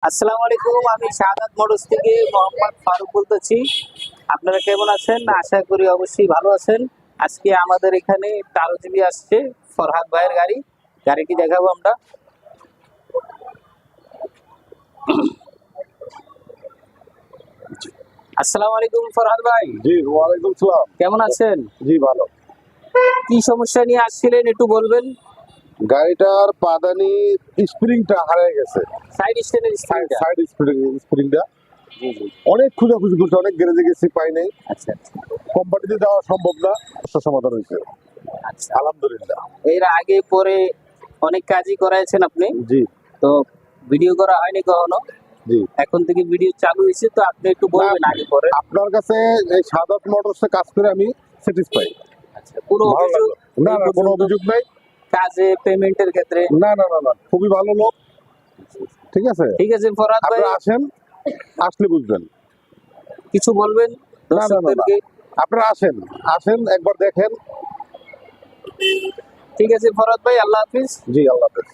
আসসালামু আলাইকুম, আমি শাহাদাত মোটরস থেকে মোহাম্মদ ফারুক বলতেছি। আপনারা কেমন আছেন? আশা করি অবশ্যই ভালো আছেন। আজকে আমাদের এখানে তারজিবি আসছে ফরহাদ ভাইয়ের গাড়িটি দেখাবো আমরা। আসসালামু আলাইকুম ফরহাদ ভাই, জি ওয়ালাইকুম সালাম। কেমন আছেন? জি ভালো। কি সমস্যা নিয়ে আসছিলেন একটু বলবেন? গাড়িটার পাদানি স্প্রিংটা হারিয়ে গেছে। সাইড স্ট্যান্ডের স্প্রিংটা। সাইড স্প্রিংটা জি জি, অনেক খোঁজাখুঁজি করছে, অনেক গ্যারেজে গেছি, পাই নাই। আচ্ছা আচ্ছা কোম্পানিতে দেওয়া সম্ভব না, সমস্যার সমাধান হয়েছে আচ্ছা। আলহামদুলিল্লাহ। এর আগে পরে অনেক কাজই করাইছেন আপনি, জি তো ভিডিও করা হয়নি কখনো। জি। এখন থেকে ভিডিও চালু হয়েছে, তো আপনি একটু বলবেন আগে পরে। আপনার কাছে এই শাহাদাত মোটরসে কাজ করে আমি স্যাটিসফাই। আচ্ছা, কোনো ভালো অভিযোগ? লাগলো। না না, কোনো অভিযোগ নাই। কাজে পেমেন্টের ক্ষেত্রে? না না না না, খুবই ভালো লোক। ঠিক আছে, ঠিক আছে ফরহাদ ভাই, আপনারা আসেন, আসলে বুঝবেন। কিছু বলবেন না না না না, দর্শকদেরকে? আপনারা আসেন, আসেন একবার দেখেন। ঠিক আছে ফরহাদ ভাই, আল্লাহ হাফিজ। জি আল্লাহ হাফেজ।